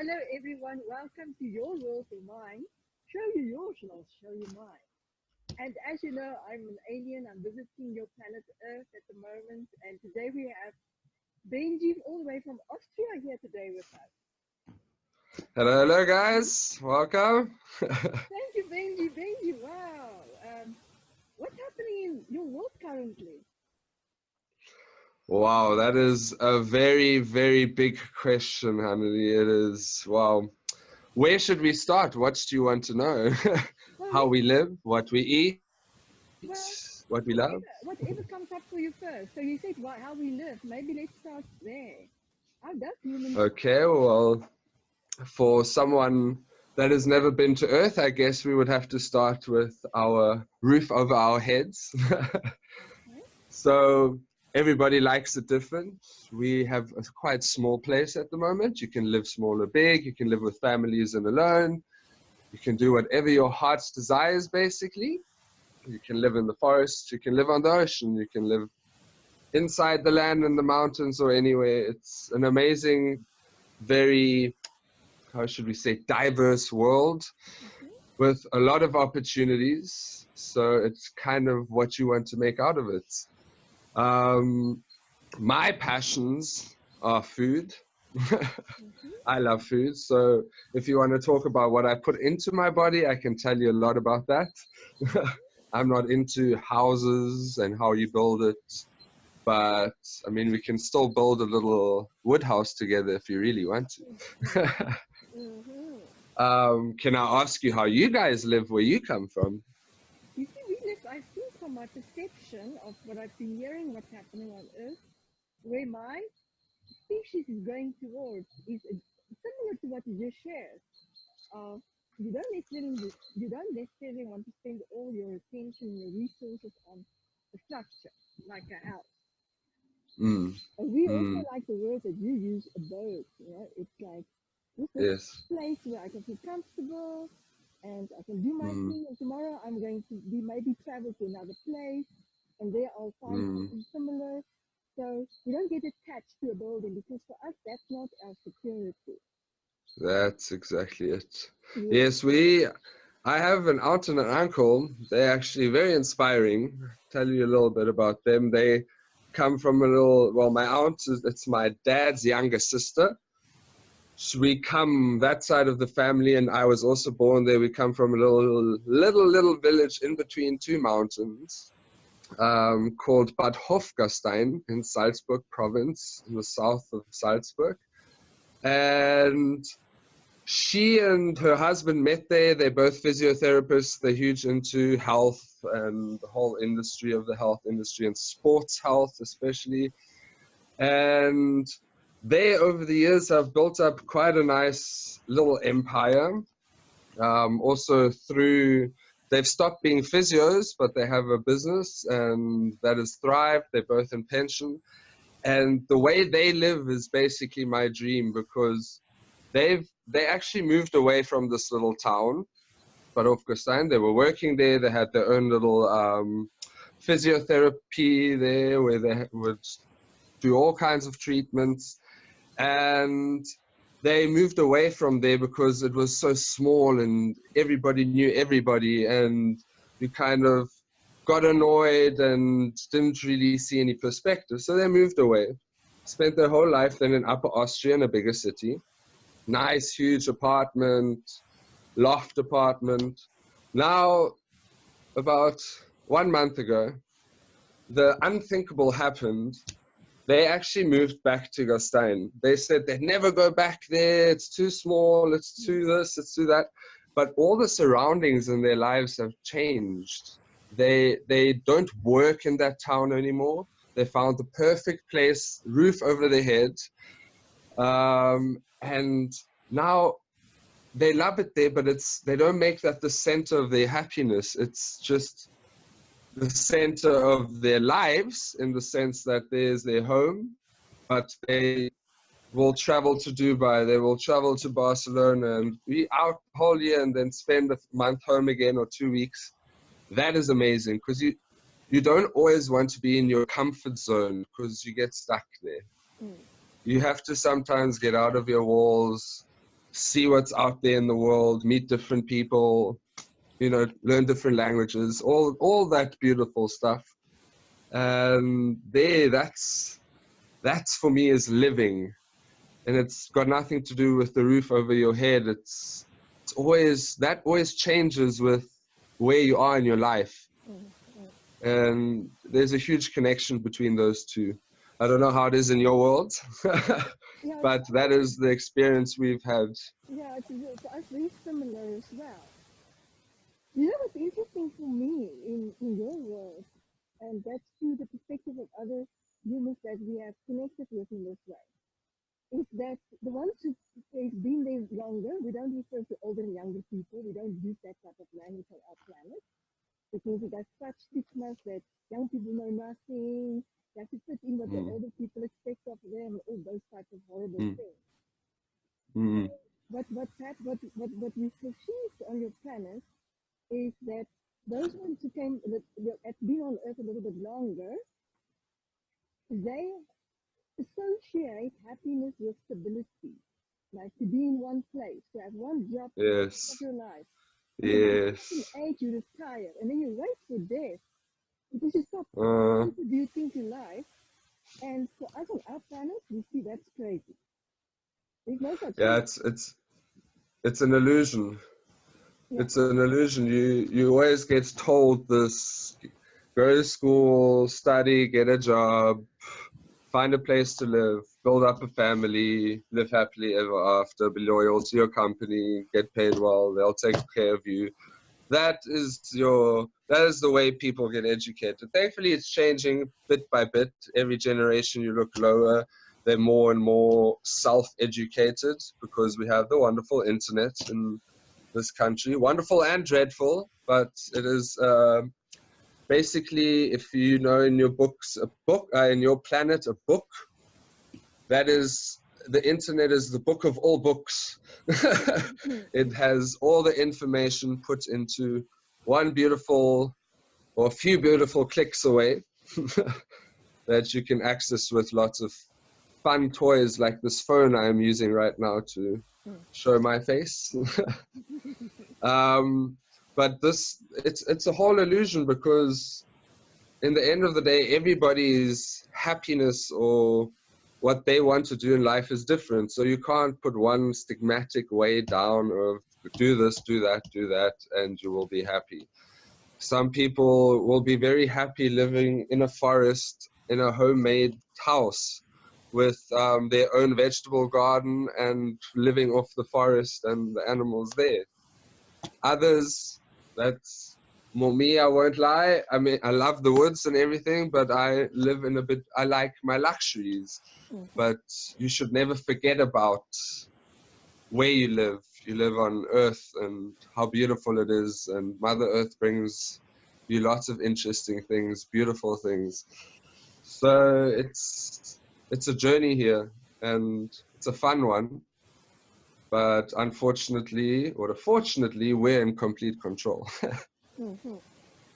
Hello everyone, welcome to your world or mine. Show you yours and I'll show you mine. And as you know, I'm an alien. I'm visiting your planet Earth at the moment. And today we have Benji all the way from Austria here today with us. Hello guys, welcome. Thank you, Benji. Benji, wow. What's happening in your world currently? Wow, that is a very, very big question, Hannelie. It is, wow. Where should we start? What do you want to know? How we live, what we eat, what we love? Whatever comes up for you first. So you said how we live. Maybe let's start there. How does humans... Okay, well, for someone that has never been to Earth, I guess we would have to start with our roof over our heads. So everybody likes it different. We have a quite small place at the moment. You can live small or big. You can live with families and alone. You can do whatever your heart's desires, basically. You can live in the forest. You can live on the ocean. You can live inside the land in the mountains or anywhere. It's an amazing, very, how should we say, diverse world with a lot of opportunities. So it's kind of what you want to make out of it. My passions are food. I love food. So if you want to talk about what I put into my body, I can tell you a lot about that. I'm not into houses and how you build it. But I mean, we can still build a little wood house together if you really want to. Can I ask you how you guys live where you come from? You see, we live, I think from my perception of what I've been hearing, what's happening on Earth, where my species is going towards is similar to what you just shared. You don't necessarily want to spend all your attention, your resources on a structure, like a house. We also like the word that you use, abode. You know, it's like this place where I can feel comfortable and I can do my thing. And tomorrow I'm going to maybe travel to another place, and there I'll find something similar. So we don't get attached to a building because for us that's not our security. That's exactly it. Yes, I have an aunt and an uncle. They're actually very inspiring. I'll tell you a little bit about them. They come from my aunt, it's my dad's younger sister. So we come that side of the family, and I was also born there. We come from a little village in between two mountains called Bad Hofgastein in Salzburg province in the south of Salzburg. And she and her husband met there. They're both physiotherapists. They're huge into health and the whole industry of the health industry and sports health especially. And they, over the years, have built up quite a nice little empire. Also they've stopped being physios, but they have a business and that has thrived. They're both in pension. And the way they live is basically my dream because they actually moved away from this little town, Bad Hofgastein. They were working there. They had their own little physiotherapy there where they would do all kinds of treatments. And they moved away from there because it was so small and everybody knew everybody, and you kind of got annoyed and didn't really see any perspective. So they moved away, spent their whole life then in Upper Austria in a bigger city. Nice, huge apartment, loft apartment. Now, about 1 month ago, the unthinkable happened. They actually moved back to Gastein. They said they'd never go back there. It's too small. It's too this. It's too that. But all the surroundings in their lives have changed. They don't work in that town anymore. They found the perfect place, roof over their head. And now they love it there, but they don't make that the center of their happiness. It's just the center of their lives in the sense that there's their home, but they will travel to Dubai, they will travel to Barcelona and be out the whole year and then spend a month home again or 2 weeks. That is amazing because you don't always want to be in your comfort zone because you get stuck there. You have to sometimes get out of your walls, see what's out there in the world, meet different people, you know, learn different languages, all that beautiful stuff. And that's for me is living. And it's got nothing to do with the roof over your head. It's always, that always changes with where you are in your life. And there's a huge connection between those two. I don't know how it is in your world, Yeah, but that is the experience we've had. yeah, for us very similar as well. You know what's interesting for me in your world, and that's through the perspective of other humans that we have connected with in this way, is that the ones who've been there longer, we don't refer to older and younger people, we don't use that type of language on our planet, because it has such stigmas that young people know nothing, they have to fit in what the Mm. older people expect of them, all those types of horrible Mm. things. Mm. But what we perceived on your planet is that those ones who came that have been on Earth a little bit longer, they associate happiness with stability, like to be in one place, to have one job for the rest of Yes. your life. And then at a certain Yes. age, you retire, and then you wait for death because you stop Uh, contributing to life. And for us on our planet, we see that's crazy. There's no such yeah, thing. it's an illusion. Yeah. It's an illusion. You always get told this: go to school, study, get a job, find a place to live, build up a family, live happily ever after, be loyal to your company, get paid well, they'll take care of you. That is the way people get educated. Thankfully, it's changing bit by bit. Every generation you look lower, they're more and more self-educated because we have the wonderful internet in this country. Wonderful and dreadful, but it is basically, if you know in your books, a book, in your planet, a book, that is, the internet is the book of all books. It has all the information put into one beautiful or a few beautiful clicks away that you can access with lots of fun toys like this phone I'm using right now to show my face. But it's a whole illusion because in the end of the day, everybody's happiness or what they want to do in life is different. So you can't put one stigmatic way down of do this, do that, and you will be happy. Some people will be very happy living in a forest, in a homemade house with their own vegetable garden and living off the forest and the animals there. Others, that's more me, I won't lie. I mean, I love the woods and everything, but I live in I like my luxuries. But you should never forget about where you live. You live on Earth and how beautiful it is. And Mother Earth brings you lots of interesting things, beautiful things. So it's a journey here, and it's a fun one. But unfortunately, or fortunately, we're in complete control.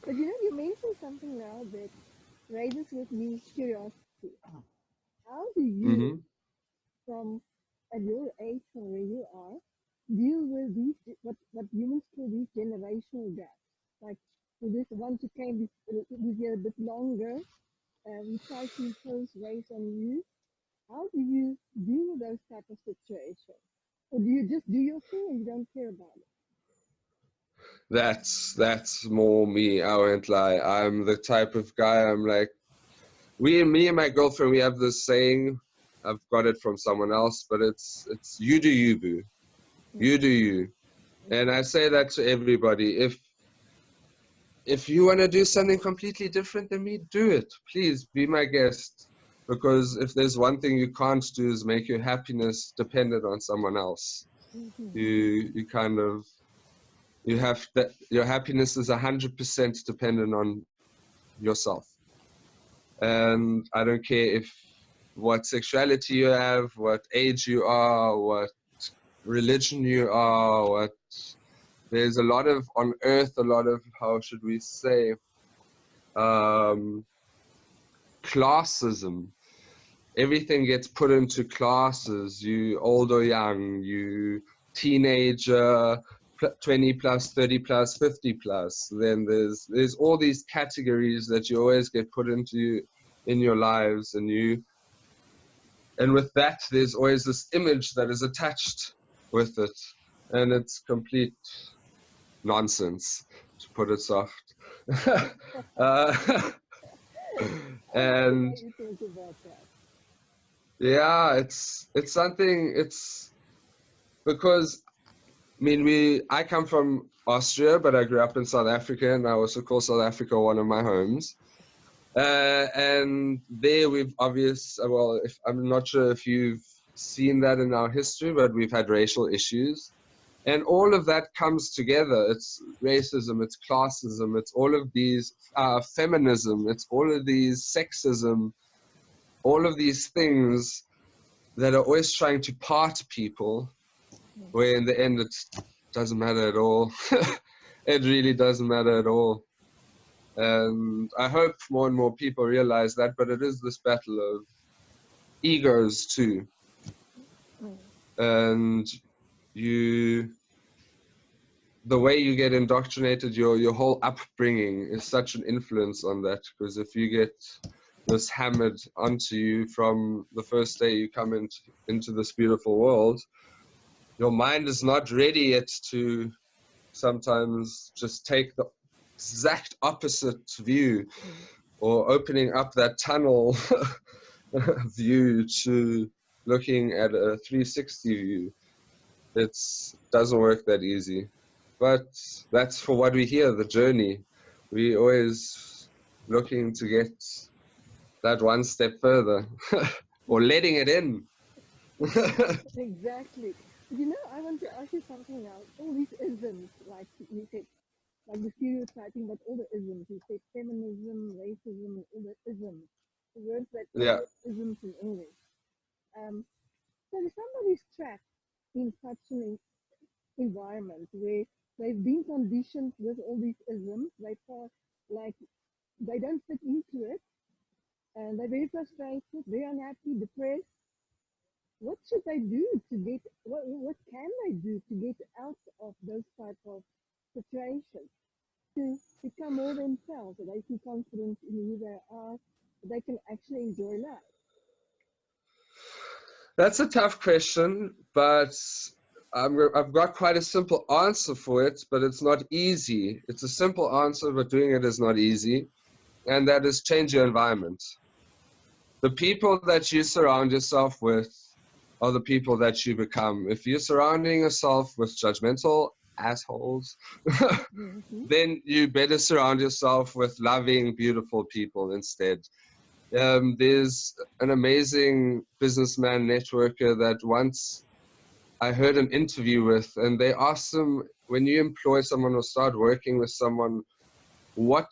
But you know, you mentioned something now that raises with me curiosity. How do you, Hmm. from at your age, from where you are, deal with these what humans call these generational gaps? Like with this one who came this year a bit longer, we try to impose race on you. How do you deal with those type of situations? Or do you just do your thing and you don't care about it? That's more me. I won't lie. I'm the type of guy. I'm like, me and my girlfriend, we have this saying. I've got it from someone else, but it's you do you, boo. You do you. And I say that to everybody. If you want to do something completely different than me, do it. Please be my guest. Because if there's one thing you can't do is make your happiness dependent on someone else. You kind of, you have that, your happiness is 100% dependent on yourself. And I don't care if what sexuality you have, what age you are, what religion you are, what there's a lot of on earth, a lot of, how should we say, um, classism. Everything gets put into classes. You old or young, you teenager, 20 plus, 30 plus, 50 plus. Then there's all these categories that you always get put into in your lives, and with that there's always this image that is attached with it, and it's complete nonsense, to put it soft. And yeah, it's something. It's because I come from Austria, but I grew up in South Africa, and I also call South Africa one of my homes. And there I'm not sure if you've seen that in our history, but we've had racial issues. And all of that comes together. It's racism, it's classism, it's all of these feminism, it's all of these sexism, all of these things that are always trying to part people, where in the end it doesn't matter at all. It really doesn't matter at all. And I hope more and more people realize that, but it is this battle of egos too. And the way you get indoctrinated, your whole upbringing is such an influence on that, because if you get this hammered onto you from the first day you come into this beautiful world, your mind is not ready yet to sometimes just take the exact opposite view, or opening up that tunnel view to looking at a 360 view. It doesn't work that easy. But that's for what we hear, the journey. We always looking to get that one step further, or letting it in. Exactly. You know, I want to ask you something else. All these isms, like you said, like the stereotyping, but all the isms. You said feminism, racism, all the isms. The words that Yeah. isms in English. So if somebody's trapped in such an environment where they've been conditioned with all these isms, they feel like they don't fit into it, and they're very frustrated, very unhappy, depressed. What should they do to get? What can they do to get out of those type of situations, to become more themselves, so they feel confident in who they are, so they can actually enjoy life? That's a tough question, but I've got quite a simple answer for it, but it's not easy. It's a simple answer, but doing it is not easy, and that is change your environment. The people that you surround yourself with are the people that you become. If you're surrounding yourself with judgmental assholes, then you better surround yourself with loving, beautiful people instead. There's an amazing businessman networker that once I heard an interview with, and they asked him, when you employ someone or start working with someone, what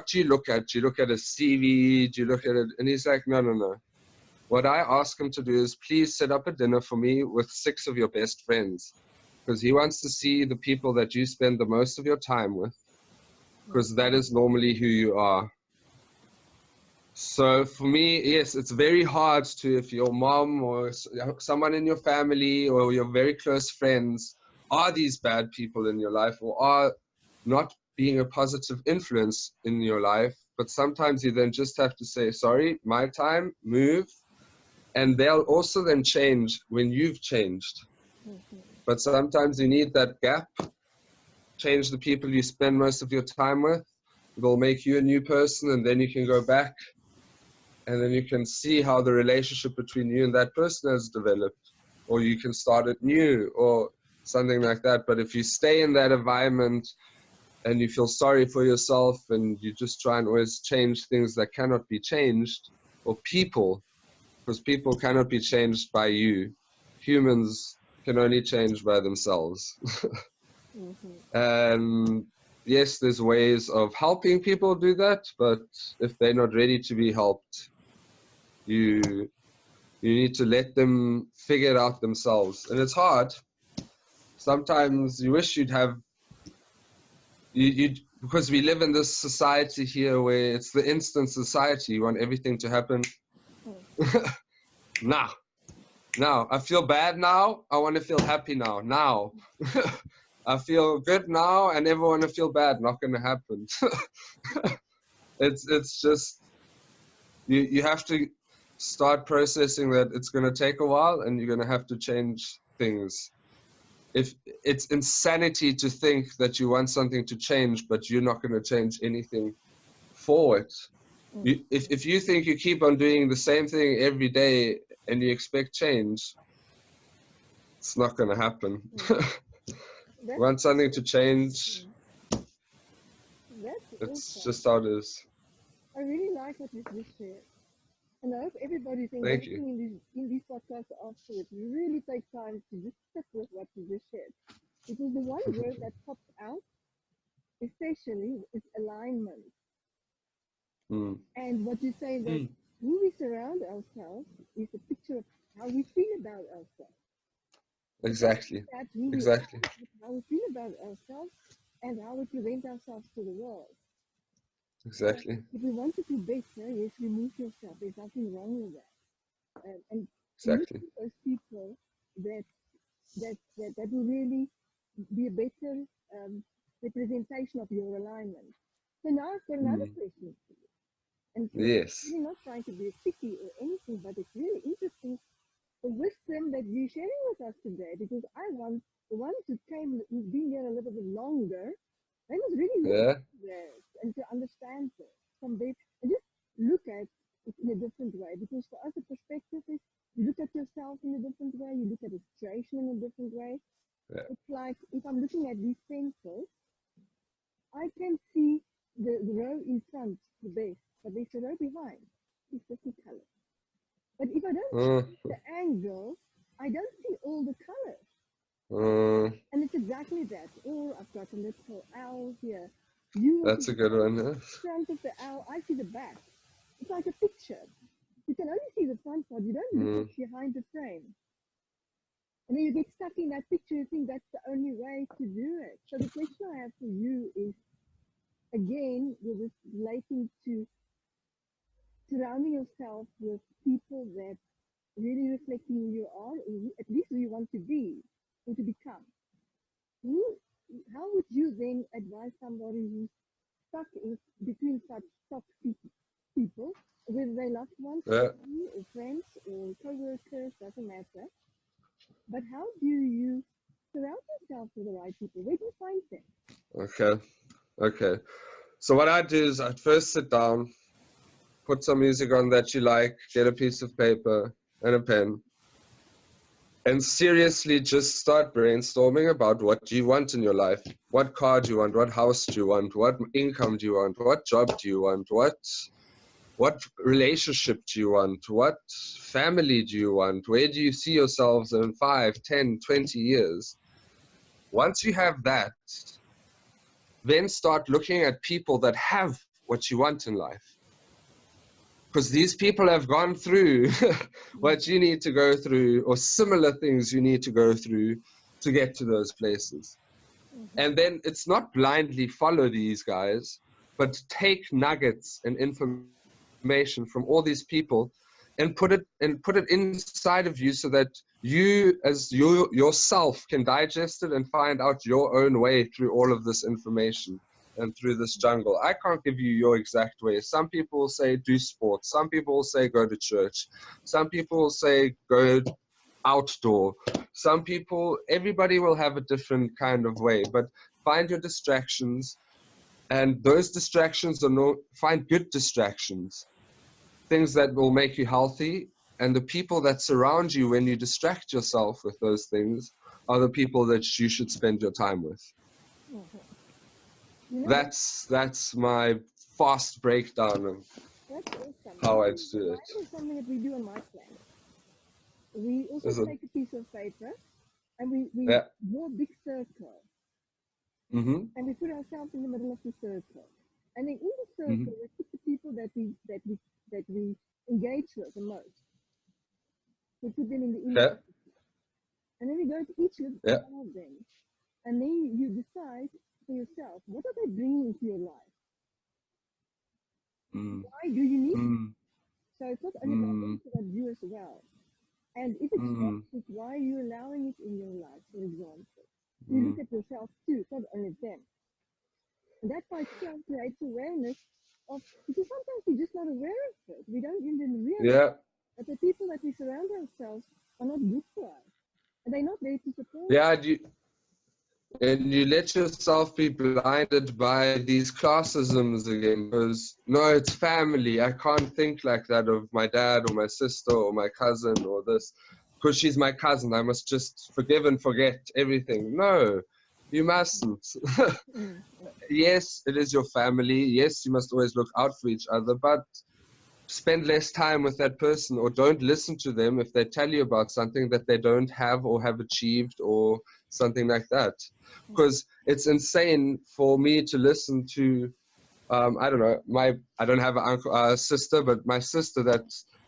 do you look at? Do you look at a CV? Do you look at it? And he's like, no. What I ask him to do is, please set up a dinner for me with 6 of your best friends, because he wants to see the people that you spend the most of your time with, because that is normally who you are. So for me, yes, it's very hard to, if your mom or someone in your family or your very close friends are these bad people in your life, or are not being a positive influence in your life, but sometimes you then just have to say, sorry, my time, move, and they'll also then change when you've changed. But sometimes you need that gap, change the people you spend most of your time with, it'll make you a new person, and then you can go back, and then you can see how the relationship between you and that person has developed, or you can start it new, or something like that. But if you stay in that environment and you feel sorry for yourself, and you just try and always change things that cannot be changed, or people, because people cannot be changed by you. Humans can only change by themselves. And yes, there's ways of helping people do that, but if they're not ready to be helped, you need to let them figure it out themselves. And it's hard. Sometimes you wish you'd have, because we live in this society here where it's the instant society. You want everything to happen now. Now. I feel bad now. I want to feel happy now. Now. I feel good now. I never want to feel bad. Not going to happen. It's just you have to start processing that it's going to take a while and you're going to have to change things. If it's insanity to think that you want something to change, but you're not going to change anything for it. If you think you keep on doing the same thing every day and you expect change, it's not going to happen. You want something to change, it's just how it is. I really like what you just shared. And I hope everybody's Thank you. engaging in these podcasts afterwards. You really take time to just sit with what you just shared. Because the one word that pops out, especially, is alignment. And what you say that who we surround ourselves is a picture of how we feel about ourselves. Exactly. That's who Exactly. we are, how we feel about ourselves and how we present ourselves to the world. Exactly. If we want to do better, yes, remove yourself. There's nothing wrong with that. And Exactly. look for those people that will really be a better representation of your alignment. So now I've got another question for you. And Yes. really not trying to be picky or anything, but it's really interesting the wisdom that you're sharing with us today, because I want the ones who came who've been here a little bit longer, they must really look at this and to understand this from this and just look at it in a different way. Because for us the perspective is you look at yourself in a different way, you look at a situation in a different way. It's like if I'm looking at these pencils, I can see the row in front the best, but there's a row behind. It's different colors. But if I don't see the angle, I don't see all the colors. And it's exactly that. Or I've got a little owl here. That's a good one. In front of the owl, I see the back. It's like a picture. You can only see the front part. You don't look behind the frame. And then you get stuck in that picture. You think that's the only way to do it. So the question I have for you is, again, with this relating to surrounding yourself with people that really reflecting who you are, or at least who you want to be or to become. How would you then advise somebody who's stuck in between such toxic people, whether they loved ones, family, or friends, or co-workers, doesn't matter. But how do you surround yourself with the right people? Where do you find them? Okay. So what I do is I'd first sit down, put some music on that you like, get a piece of paper and a pen, and seriously just start brainstorming about what do you want in your life. What car do you want? What house do you want? What income do you want? What job do you want? What relationship do you want? What family do you want? Where do you see yourselves in 5, 10, 20 years? Once you have that, then start looking at people that have what you want in life. Because these people have gone through what you need to go through, or similar things you need to go through to get to those places. And then it's not blindly follow these guys, but take nuggets and information from all these people and put it inside of you so that you as yourself can digest it and find out your own way through all of this information and through this jungle. I can't give you your exact way. Some people will say do sports. Some people will say go to church. Some people will say go outdoor. Some people, everybody will have a different kind of way, but find your distractions, and those distractions find good distractions, things that will make you healthy, and the people that surround you when you distract yourself with those things are the people that you should spend your time with. That's my fast breakdown of how I'd do it. That is something that we do on my planet. We also take a piece of paper and we draw a big circle. And we put ourselves in the middle of the circle. And then in the circle we put the people that we engage with the most. We put them in the inner and then we go to each one of them. And then you decide for yourself, what are they bringing into your life? Why do you need them? So it's not only about you as well. And if it's mm, toxic, why are you allowing it in your life, for example? You look mm. at yourself too, it's not only them. And that by itself creates awareness of, because sometimes we're just not aware of it. We don't even realize Yeah, that the people that we surround ourselves are not good for us. And they're not there to support us. yeah. And you let yourself be blinded by these classisms again, because no, it's family. I can't think like that of my dad or my sister or my cousin or this, because she's my cousin. I must just forgive and forget everything. No, you mustn't. Mm, Yes, it is your family. Yes, you must always look out for each other, but spend less time with that person, or don't listen to them if they tell you about something that they don't have or have achieved or something like that. Because it's insane for me to listen to I don't know, I don't have an uncle sister, but my sister that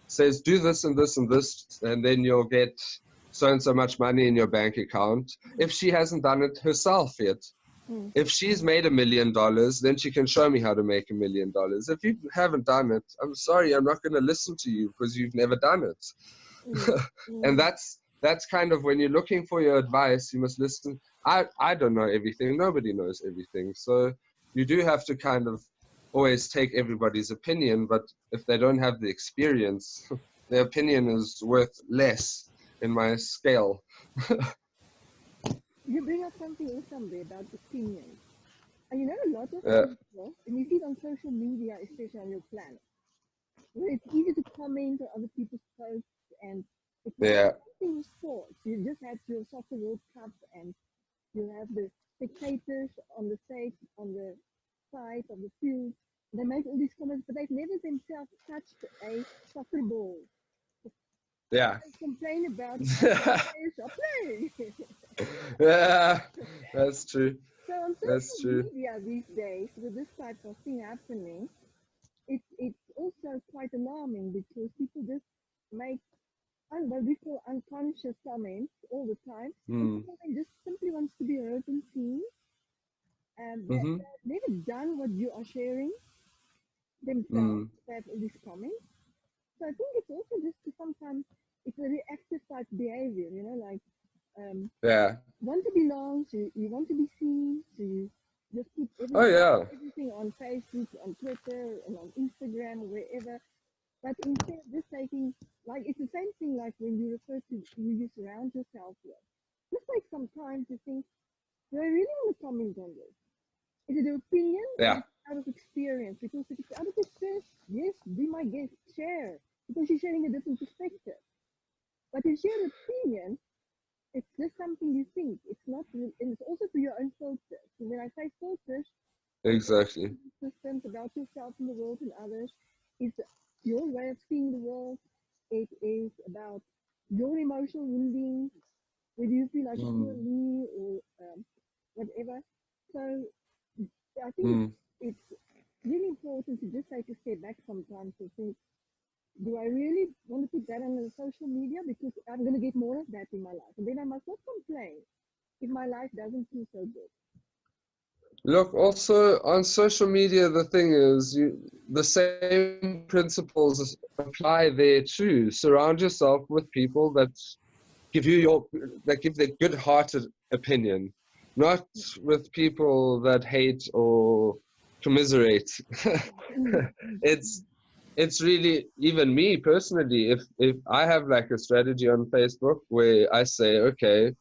says do this and this and this, and then you'll get so and so much money in your bank account, if she hasn't done it herself yet. mm, If she's made $1 million, then she can show me how to make $1 million. If you haven't done it, I'm sorry, I'm not going to listen to you because you've never done mm, it. And mm. that's kind of, when you're looking for your advice, you must listen. I don't know everything. Nobody knows everything. So you do have to kind of always take everybody's opinion, but if they don't have the experience, their opinion is worth less in my scale. You bring up something awesome there about opinions. And you know, a lot of Yeah, people, and you see it on social media, especially on your planet, where it's easy to comment on other people's posts, and it's like yeah, something with sports. You just had your soccer World Cup, and you have the spectators on the stage, on the side of the field. They make all these comments, but they've never themselves touched a soccer ball. yeah. They complain about how the players are playing. Yeah, that's true. So on That's social true. media these days, with this type of thing happening, it's also quite alarming because people just make what we call unconscious comments all the time, and Mm. some of them just simply wants to be heard and seen, and Mm-hmm. they've never done what you are sharing themselves. Mm. They have all these comments. So I think it's also just to sometimes it's a reactive type behavior, you know, like um, Yeah. want to belong, so you want to be seen, so you just put Oh yeah. everything on Facebook, on Twitter, and on Instagram, or wherever. But instead of just taking, like, it's the same thing like when you refer to who you surround yourself with. Just take some time to think, do I really want to comment on this? Is it an opinion or is Yeah. it out of experience? Because if it's out of experience, yes, be my guest, share, because you're sharing a different perspective. But if you share an opinion, it's just something you think. It's not, and it's also for your own filter. So when I say filters, it's Exactly. systems about yourself and the world and others. It's your way of seeing the world. It is about your emotional wounding, whether you feel like poor Mm. me or whatever. So I think Mm. it's really important to just take a step back sometimes to think, do I really want to put that on the social media? Because I'm going to get more of that in my life. And then I must not complain if my life doesn't feel so good. Look, also on social media, the thing is, the same principles apply there too. Surround yourself with people that give their good-hearted opinion, not with people that hate or commiserate. Mm, it's it's really, even me personally, if I have like a strategy on Facebook where I say, okay,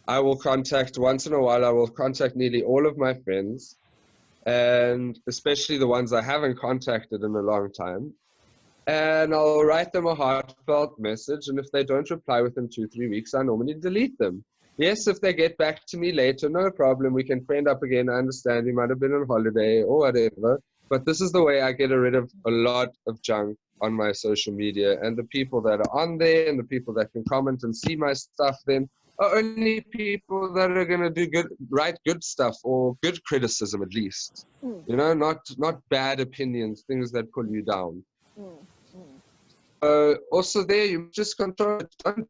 I will contact, once in a while I will contact nearly all of my friends, and especially the ones I haven't contacted in a long time, and I'll write them a heartfelt message, and if they don't reply within 2-3 weeks, I normally delete them. Yes, if they get back to me later, no problem, we can friend up again. I understand you might have been on holiday or whatever, but this is the way I get rid of a lot of junk on my social media, and the people that are on there and the people that can comment and see my stuff then are only people that are going to do good, write good stuff, or good criticism at least, mm, not bad opinions, things that pull you down. mm, mm. Also there, you just control it. Don't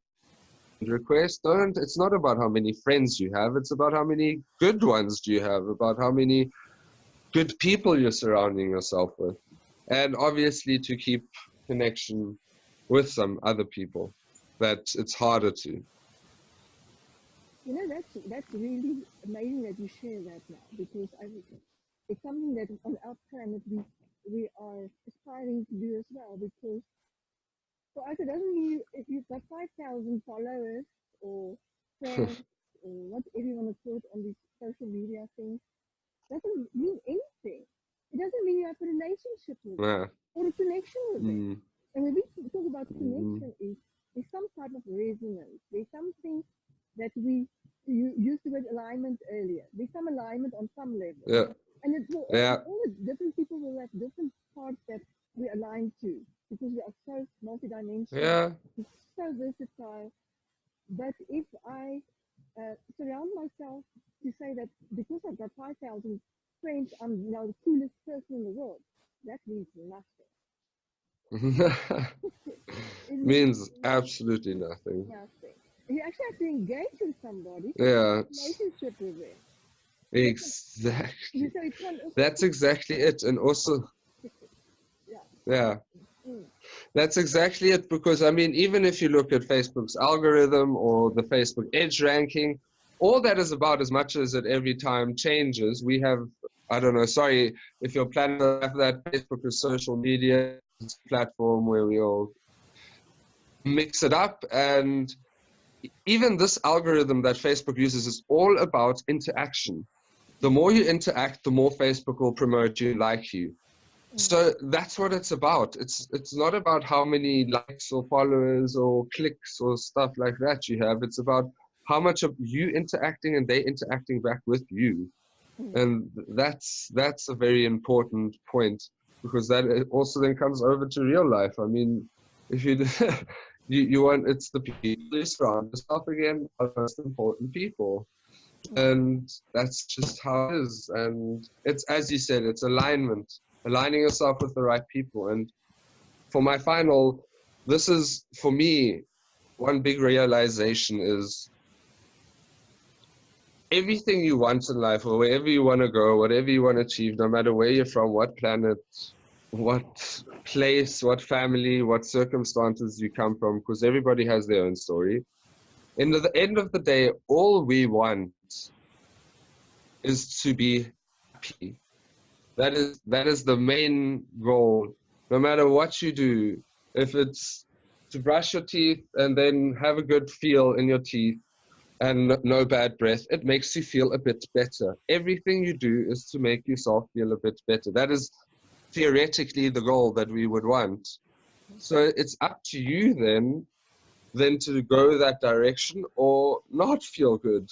request. Don't. It's not about how many friends you have. It's about how many good ones do you have. About how many good people you're surrounding yourself with, and obviously to keep connection with some other people. that it's harder to. You know, that's really amazing that you share that now, because it's something that on our planet we are aspiring to do as well. Because for us, it doesn't mean if you've got 5,000 followers or friends or whatever you want to put on these social media things, doesn't mean anything. It doesn't mean you have a relationship with them Yeah. or a connection with them. Mm. And when we talk about Mm. connection, is some type of resonance. There's something that you used the word alignment earlier. There's some alignment on some level. Yeah. And it will Yeah. all the different people will have different parts that we align to, because we are so multidimensional, Yeah. so versatile. But if I surround myself to say that because I've got 5,000 friends, I'm now the coolest person in the world, that means nothing. It Means absolutely nothing. nothing. You actually have to engage with somebody, Yeah. relationship with them. Exactly. So it can also That's exactly it. And also, yeah, that's exactly it. Because I mean, even if you look at Facebook's algorithm or the Facebook Edge ranking, all that is about, as much as it every time changes, we have, I don't know, sorry if you're planning to have that, Facebook is social media platform where we all mix it up. And even this algorithm that Facebook uses is all about interaction. The more you interact, the more Facebook will promote you, like you. So that's what it's about. It's not about how many likes or followers or clicks or stuff like that you have. It's about how much of you interacting and they interacting back with you. And that's a very important point, because that also then comes over to real life. I mean, if you you want, it's the people you surround yourself again are the most important people. And that's just how it is. And it's, as you said, it's alignment, aligning yourself with the right people. And for my final, this is, for me, one big realization is everything you want in life, or wherever you want to go, whatever you want to achieve, no matter where you're from, what planet, what place, what family, what circumstances you come from, because everybody has their own story. In the end of the day, all we want is to be happy. That is the main goal. No matter what you do, if it's to brush your teeth and then have a good feel in your teeth and no bad breath, it makes you feel a bit better. Everything you do is to make yourself feel a bit better. That is theoretically the goal that we would want. So it's up to you then to go that direction or not feel good.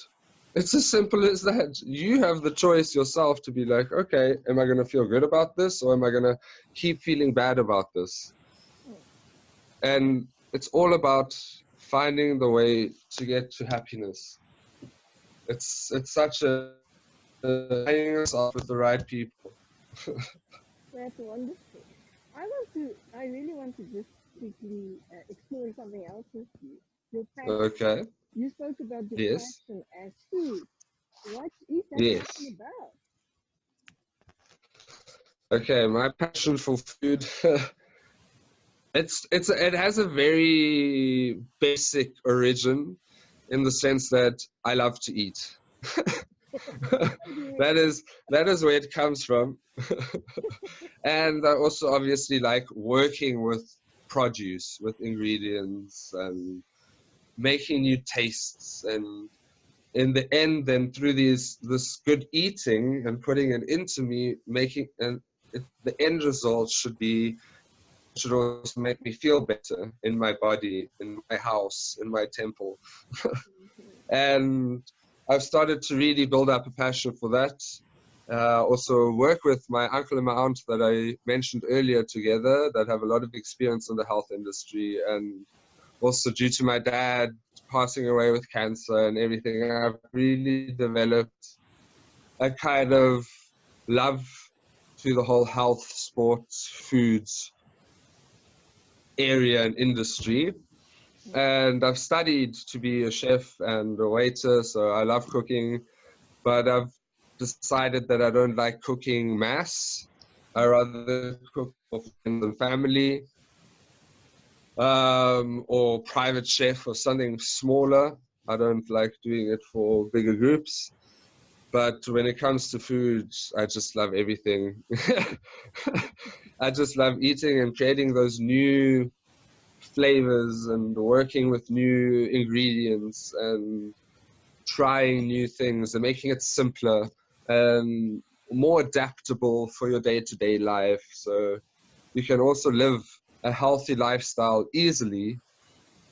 It's as simple as that. You have the choice yourself to be like, okay, am I going to feel good about this, or am I going to keep feeling bad about this? And it's all about finding the way to get to happiness. It's such a aligning yourself with the right people. That's wonderful. I really want to just quickly explore something else with you. Your passion. Okay. You spoke about your Yes. passion as food. What is that Yes. passion about? Okay, my passion for food. It has a very basic origin, in the sense that I love to eat. that is where it comes from. And I also obviously like working with produce, with ingredients, and making new tastes. And in the end, then through this good eating and putting it into me, making, and the end result should also make me feel better in my body, in my house, in my temple. And I've started to really build up a passion for that. Also work with my uncle and my aunt that I mentioned earlier together, that have a lot of experience in the health industry. And also due to my dad passing away with cancer and everything, I've really developed a kind of love to the whole health, sports, foods area and industry. And I've studied to be a chef and a waiter, so I love cooking, but I've decided that I don't like cooking mass. I rather cook for friends and family. or private chef or something smaller. I don't like doing it for bigger groups. But when it comes to food, I just love everything. I just love eating and creating those new flavors and working with new ingredients and trying new things and making it simpler and more adaptable for your day-to-day life. So you can also live a healthy lifestyle easily,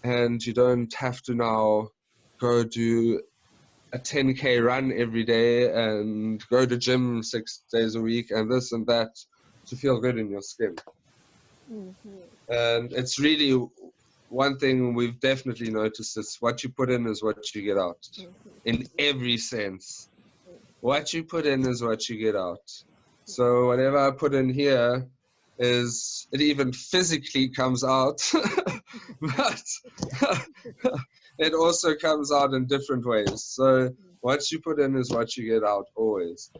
and you don't have to now go do a 10K run every day and go to gym 6 days a week and this and that to feel good in your skin. And it's really one thing we've definitely noticed is what you put in is what you get out in every sense. What you put in is what you get out. So whatever I put in here is, it even physically comes out, but it also comes out in different ways. So what you put in is what you get out always.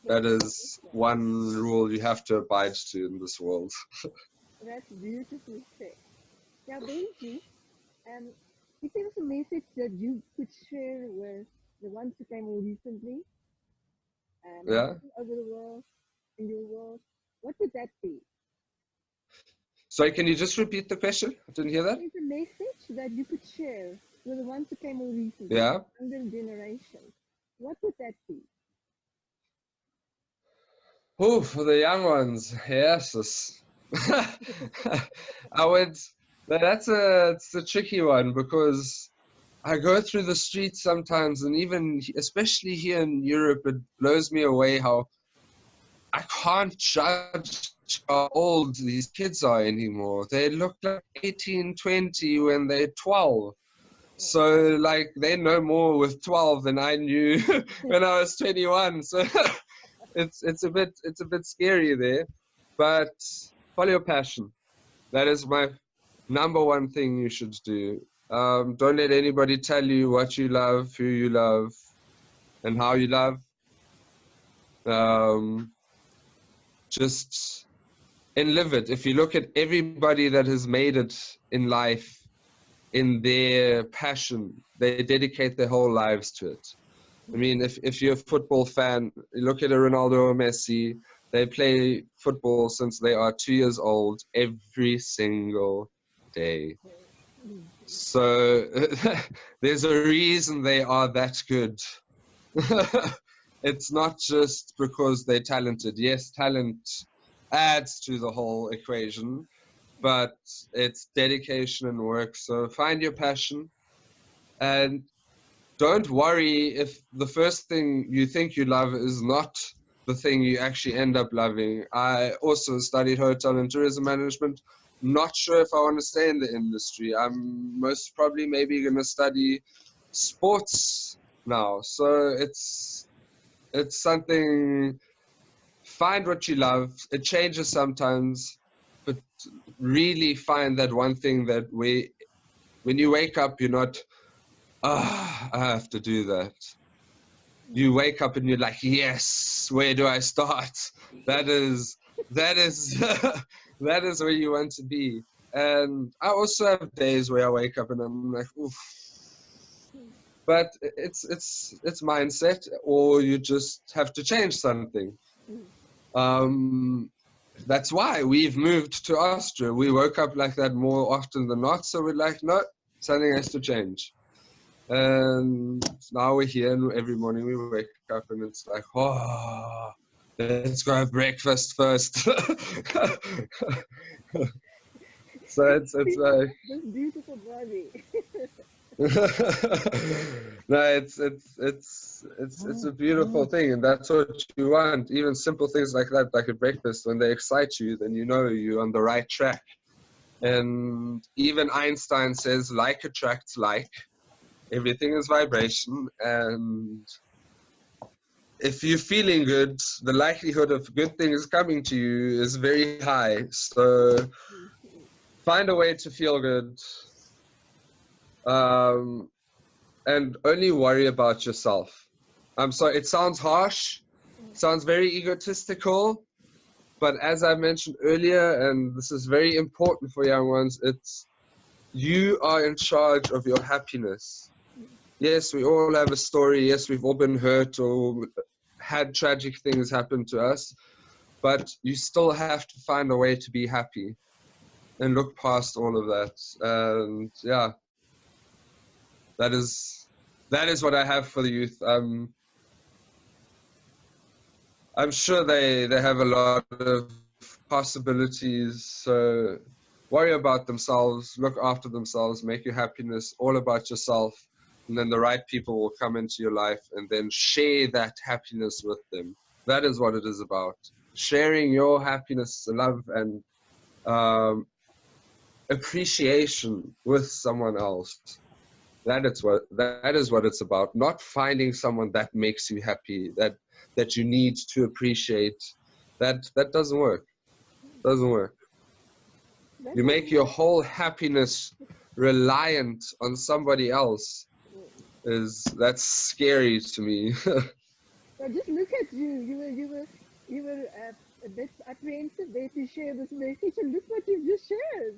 That is one rule you have to abide to in this world. That's beautifully said. Now, Benji, if there was a message that you could share with the ones who came more recently, Yeah. over the world, in your world, what would that be? Sorry, can you just repeat the question? I didn't hear that. There's a message that you could share with the ones who came more recently, Yeah. younger generation. What would that be? Oh, for the young ones, yes. I would. It's a tricky one because I go through the streets sometimes, and even especially here in Europe, it blows me away how I can't judge how old these kids are anymore. They look like 18, 20 when they're 12. So like they know more with 12 than I knew when I was 21. So it's a bit scary there. But follow your passion. That is my number one thing you should do. Don't let anybody tell you what you love, who you love, and how you love. Just and live it. If you look at everybody that has made it in life, in their passion, they dedicate their whole lives to it. I mean, if you're a football fan, you look at a Ronaldo or Messi, they play football since they are 2 years old every single day. So there's a reason they are that good. It's not just because they're talented. Yes, talent adds to the whole equation, but it's dedication and work. So find your passion and don't worry if the first thing you think you love is not the thing you actually end up loving. I also studied hotel and tourism management. Not sure if I want to stay in the industry. I'm most probably maybe going to study sports now. So it's something. Find what you love. It changes sometimes, but really find that one thing that when you wake up, you're not, I have to do that. You wake up and you're like, yes, where do I start? That is that is where you want to be. And I also have days where I wake up and I'm like, oof. But it's mindset, or you just have to change something. That's why we've moved to Austria. We woke up like that more often than not. So we're like, no, something has to change. And now we're here, and every morning we wake up and it's like, oh, let's go have breakfast first. So it's like This beautiful body. no, it's a beautiful thing, and that's what you want. Even simple things like that, like a breakfast, when they excite you, then you know you're on the right track. And even Einstein says, like attracts like. Everything is vibration, and if you're feeling good, the likelihood of good things coming to you is very high. So find a way to feel good, and only worry about yourself. I'm sorry, it sounds harsh, it sounds very egotistical, But as I mentioned earlier, and this is very important for young ones, it's you are in charge of your happiness. Yes, we all have a story. Yes, we've all been hurt or had tragic things happen to us, but you still have to find a way to be happy and look past all of that. And yeah, that is what I have for the youth. I'm sure they have a lot of possibilities. So worry about themselves, look after themselves, make your happiness all about yourself, and then the right people will come into your life and then share that happiness with them. That is what it is about. Sharing your happiness, love, and appreciation with someone else. That is what it's about. Not finding someone that makes you happy, that you need to appreciate. That doesn't work. Doesn't work. You make your whole happiness reliant on somebody else. That's scary to me. So just look at you. You were a bit apprehensive there to share this message, and look what you've just shared.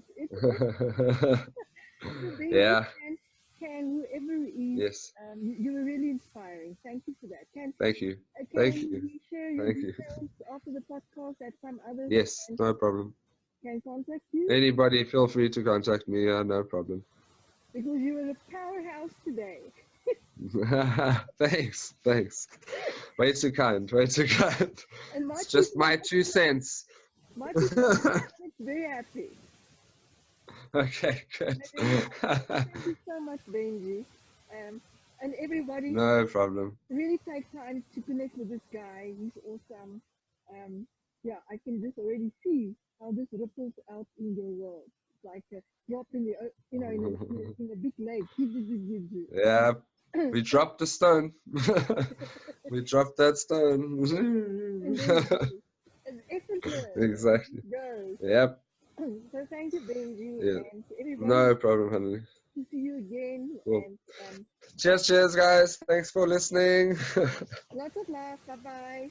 Yeah. Can whoever is, Yes. you were really inspiring. Thank you for that. Thank you. Can Thank you. you share your Thank you. details after the podcast that some others Yes, no problem. can contact you? Anybody, feel free to contact me. No problem. Because you were a powerhouse today. Thanks. Way too kind. And It's just my 2 cents. my people are very happy. Okay, good. Thank you so much, Benji. And everybody, No problem. really take time to connect with this guy. He's awesome. Yeah, I can just already see how this ripples out in your world. It's like a drop in the, in a big lake. Yeah, we dropped the stone. We dropped that stone. It's effortless. Exactly. It goes. Yep. So thank you, Benji, Yeah. and everybody. No problem, Hannelie. To see you again. Cool. And Cheers, guys. Thanks for listening. lots of love. Bye bye.